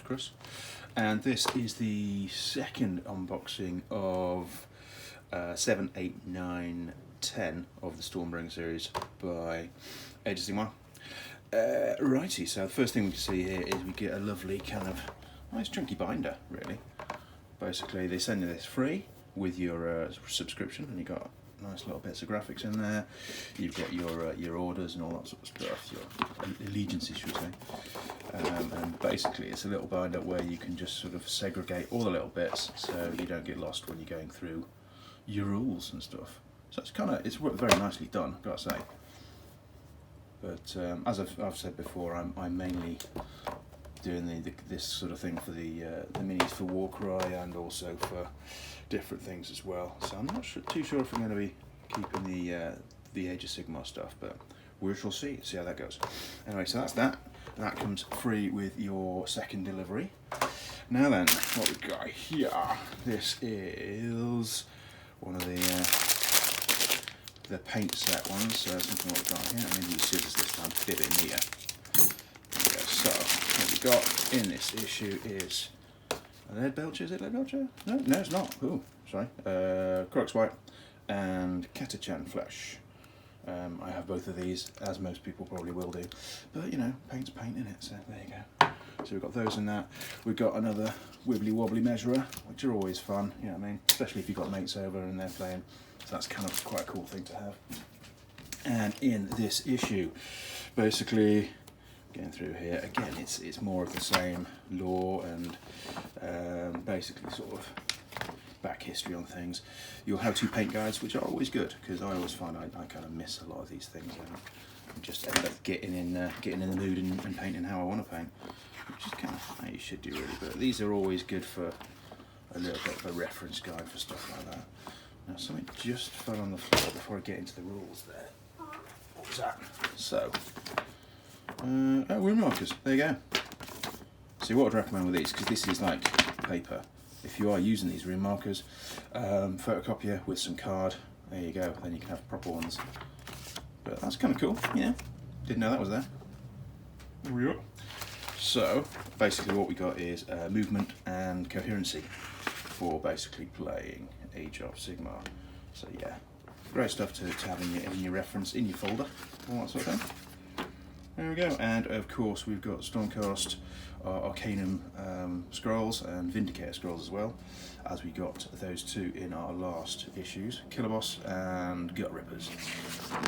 ludicrous. And this is the second unboxing of 7, 8, 9, 10 of the Stormbringer series by Age of Sigmar. Righty, so the first thing we can see here is we get a lovely kind of nice chunky binder, really. Basically, they send you this free with your subscription, and you got nice little bits of graphics in there. You've got your orders and all that sort of stuff, your allegiances, should we say. And basically, it's a little binder where you can just sort of segregate all the little bits, so you don't get lost when you're going through your rules and stuff. So it's worked very nicely done, gotta say. But as I've said before, I'm mainly doing this sort of thing for the minis for Warcry and also for different things as well. So I'm not too sure if I'm going to be keeping the Age of Sigmar stuff, but we shall see how that goes. Anyway, so that's that. That comes free with your second delivery. Now then, what we've got here. This is one of the paint set ones. So something what we've got here. I'm going to use scissors this time to fit it in here. So what we've got in this issue is a lead belcher. Is it lead belcher? No, it's not. Oh, sorry. Crux White and Catachan Flesh. I have both of these, as most people probably will do. But you know, paint's paint in it, so there you go. So we've got those in that. We've got another wibbly wobbly measurer, which are always fun. You know what I mean? Especially if you've got mates over and they're playing. So that's kind of quite a cool thing to have. And in this issue, basically, getting through here again, it's more of the same lore and basically sort of back history on things. You'll have two paint guides, which are always good, because I always find I kind of miss a lot of these things and just end up getting in the mood and painting how I want to paint, which is kind of how you should do really. But these are always good for a little bit of a reference guide for stuff like that. Now something just fell on the floor before I get into the rules there. What was that? So room markers, there you go. See, what I'd recommend with these, because this is like paper, if you are using these room markers, photocopier with some card, there you go, then you can have proper ones. But that's kind of cool, yeah, didn't know that was there. There we go. So basically what we got is movement and coherency for basically playing Age of Sigmar. So yeah, great stuff to have in your reference, in your folder, all that sort of thing. There we go, and of course we've got Stormcast, Arcanum scrolls and Vindicator scrolls as well, as we got those two in our last issues, Killer Boss and Gut Rippers.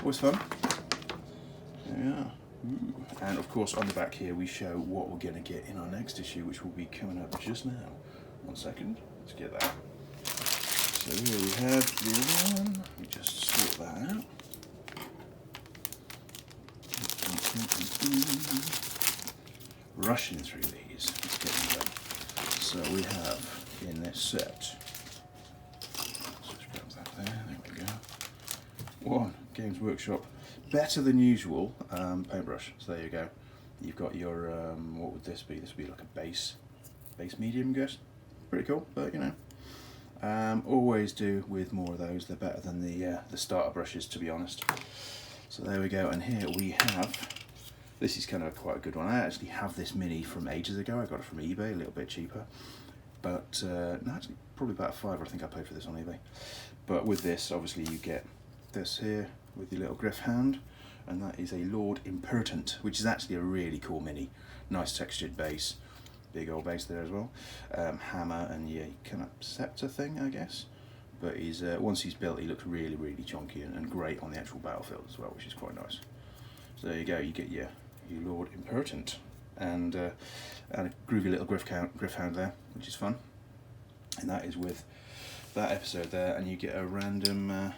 Always fun. There we are. Ooh. And of course on the back here we show what we're going to get in our next issue, which will be coming up just now. 1 second, let's get that. So here we have the other one, let me just sort that out. Rushing through these, let's get them done. So we have in this set, let's just grab that there we go. One, Games Workshop, better than usual paintbrush. So there you go. You've got your, what would this be? This would be like a base medium, I guess. Pretty cool, but you know. Always do with more of those, they're better than the starter brushes, to be honest. So there we go, and here we have, this is kind of quite a good one. I actually have this mini from ages ago. I got it from eBay, a little bit cheaper. But, no, actually probably about $5 I think I paid for this on eBay. But with this, obviously you get this here with your little griff hand, and that is a Lord Impertinent, which is actually a really cool mini. Nice textured base, big old base there as well. Hammer and yeah, kind of scepter thing, I guess. But he's once he's built, he looks really, really chunky and great on the actual battlefield as well, which is quite nice. So there you go, you get your Lord Impertinent and a groovy little griff hound there, which is fun. And that is with that episode there, and you get a random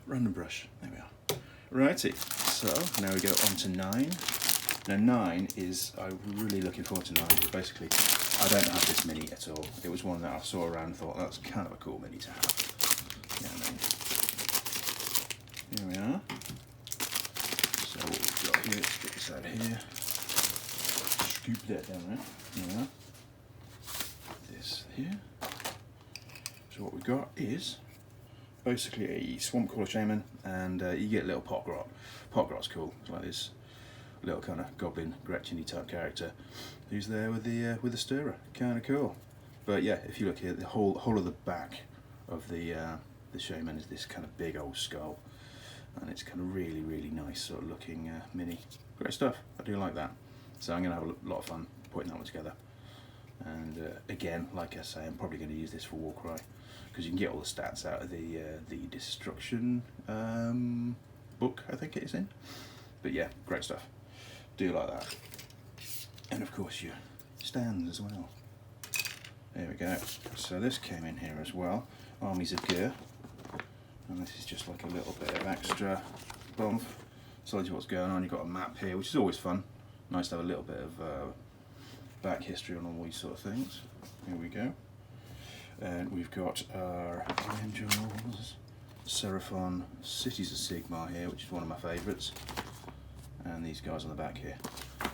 brush. There we are. Righty. So now we go on to 9. Now 9 is, I'm really looking forward to 9. Basically, I don't have this mini at all. It was one that I saw around and thought that's kind of a cool mini to have. You know what I mean? Here we are. So what we've got here, let's get this out here. Scoop that down there. Here we are. This here. So what we've got is basically a Swamp Caller Shaman, and you get a little Potgrot. Potgrot's cool. It's like this little kind of goblin Gretchen-y type character, who's there with the stirrer. Kind of cool. But yeah, if you look here, the whole of the back of the shaman is this kind of big old skull, and it's kind of really nice sort of looking mini. Great stuff. I do like that. So I'm going to have a lot of fun putting that one together. And again, like I say, I'm probably going to use this for Warcry, because you can get all the stats out of the destruction book, I think it is in. But yeah, great stuff. Do like that. And of course your stands as well. There we go. So this came in here as well. Armies of Gear. And this is just like a little bit of extra bump. Tells you what's going on. You've got a map here, which is always fun. Nice to have a little bit of back history on all these sort of things. Here we go. And we've got our Angels, Seraphon, Cities of Sigmar here, which is one of my favourites. And these guys on the back here.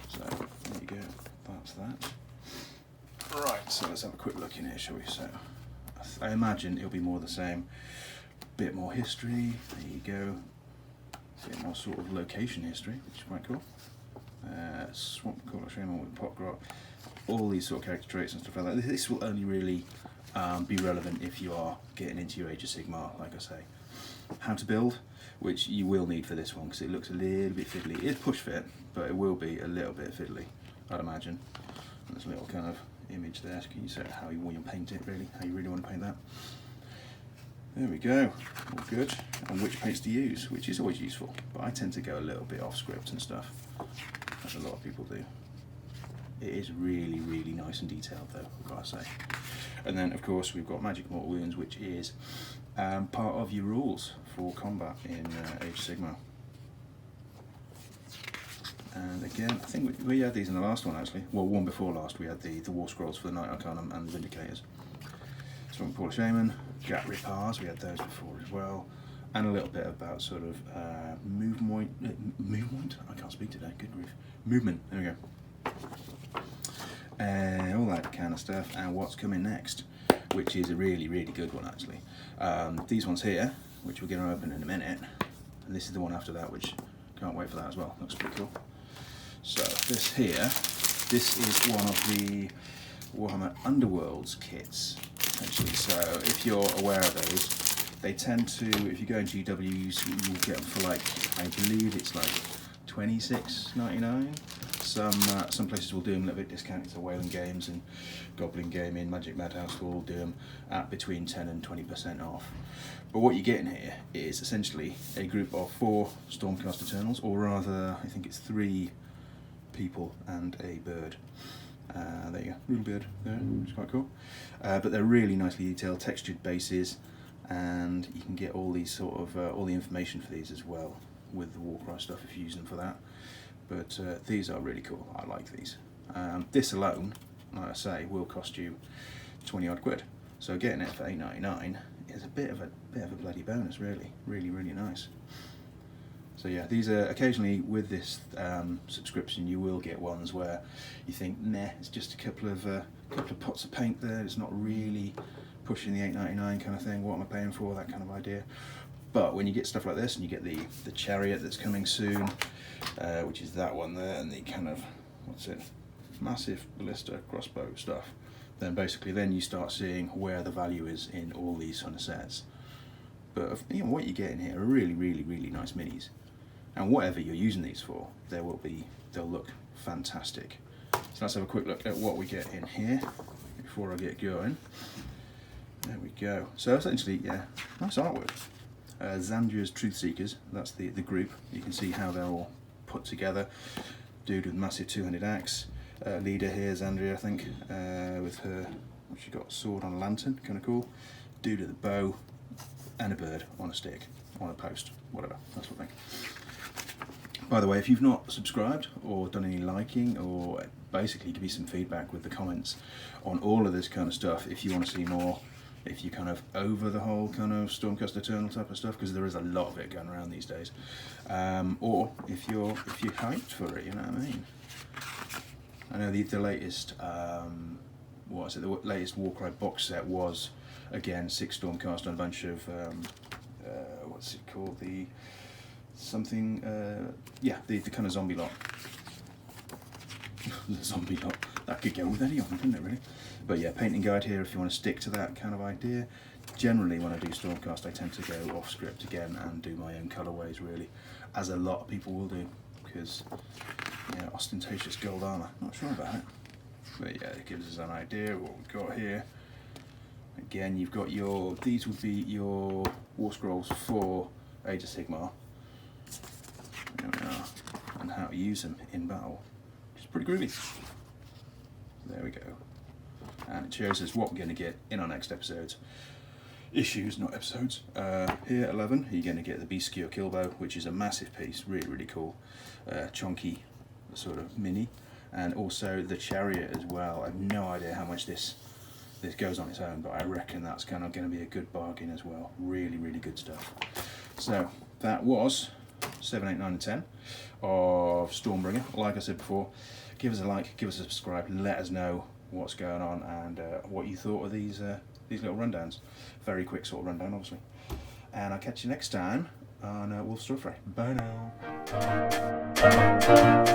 So there you go. That's that. Right, so let's have a quick look in here, shall we? So I imagine it'll be more the same. Bit more history, there you go. A bit more sort of location history, which is quite cool. Swamp Caller Shaman with Pot Grot. All these sort of character traits and stuff like that. This will only really be relevant if you are getting into your Age of Sigmar, like I say. How to build, which you will need for this one because it looks a little bit fiddly. It is push fit, but it will be a little bit fiddly, I'd imagine. And there's a little kind of image there. So can you say how you want to paint it, really? How you really want to paint that? There we go, all good. And which paints to use, which is always useful, but I tend to go a little bit off script and stuff, as a lot of people do. It is really nice and detailed though, I've got to say. And then of course we've got Magic Mortal Wounds, which is part of your rules for combat in Age of Sigmar. And again, I think we had these in the last one actually. Well, one before last we had the War Scrolls for the Knight Arcanum and the Vindicators. Swamp Caller Shaman, Gat Ripars, we had those before as well. And a little bit about sort of movement, I can't speak today, good grief. Movement, there we go. All that kind of stuff, and what's coming next, which is a really good one actually. These ones here, which we're going to open in a minute, and this is the one after that, which can't wait for that as well, looks pretty cool. So this here, this is one of the Warhammer Underworlds kits, essentially. So if you're aware of those, they tend to, if you go in GWs, you'll get them for like, I believe it's like $26.99. Some places will do them a little bit discounted, so Whaling Games and Goblin Gaming, Magic Madhouse will do them at between 10 and 20% off. But what you're getting here is essentially a group of 4 Stormcast Eternals, or rather, I think it's 3 people and a bird. There you go, little bird there, which is quite cool. But they're really nicely detailed, textured bases, and you can get all these sort of all the information for these as well with the Warcry stuff if you use them for that. But these are really cool. I like these. This alone, like I say, will cost you 20 odd quid. So getting it for $8.99 is a bit of a bloody bonus, really, really nice. So yeah, these are occasionally with this subscription. You will get ones where you think, nah, it's just a couple of pots of paint there. It's not really pushing the $8.99 kind of thing. What am I paying for? That kind of idea. But when you get stuff like this, and you get the chariot that's coming soon, which is that one there, and the kind of, what's it, massive ballista crossbow stuff, then basically then you start seeing where the value is in all these kind of sets. But you know, what you get in here are really nice minis, and whatever you're using these for, they'll look fantastic. So let's have a quick look at what we get in here before I get going. There we go. So essentially, yeah, nice artwork. Xandria's Truth Seekers, that's the group. You can see how they're all put together. Dude with massive two-handed axe. Leader here, Xandria, I think, with her, what she got, sword on a lantern, kind of cool. Dude with a bow, and a bird on a stick, on a post, whatever, that's what I think. By the way, if you've not subscribed or done any liking, or basically give me some feedback with the comments on all of this kind of stuff, if you want to see more, if you're kind of over the whole kind of Stormcast Eternal type of stuff, because there is a lot of it going around these days, or if you're hyped for it, you know what I mean. I know the latest what is it? The latest Warcry box set was again 6 Stormcast and a bunch of what's it called? The something yeah, the kind of zombie lot. The zombie lot. that could go with any of them, couldn't it, really? But yeah, painting guide here if you want to stick to that kind of idea. Generally, when I do Stormcast, I tend to go off script again and do my own colourways, really, as a lot of people will do, because, yeah, ostentatious gold armour, not sure about it. But yeah, it gives us an idea of what we've got here. Again, you've got your, these would be your war scrolls for Age of Sigmar. There we are, and how to use them in battle, which is pretty groovy. There we go. And it shows us what we're going to get in our next episodes. Issues, not episodes. Here, 11, you're going to get the Beast Skewer Killbow, which is a massive piece, really, really cool. Chunky sort of mini. And also the Chariot as well. I have no idea how much this goes on its own, but I reckon that's kind of going to be a good bargain as well. Really, really good stuff. So that was 7, 8, 9 and 10 of Stormbringer. Like I said before, give us a like, give us a subscribe, let us know what's going on and what you thought of these little rundowns. Very quick sort of rundown, obviously. And I'll catch you next time on Wolf's Story Fray. Bye now.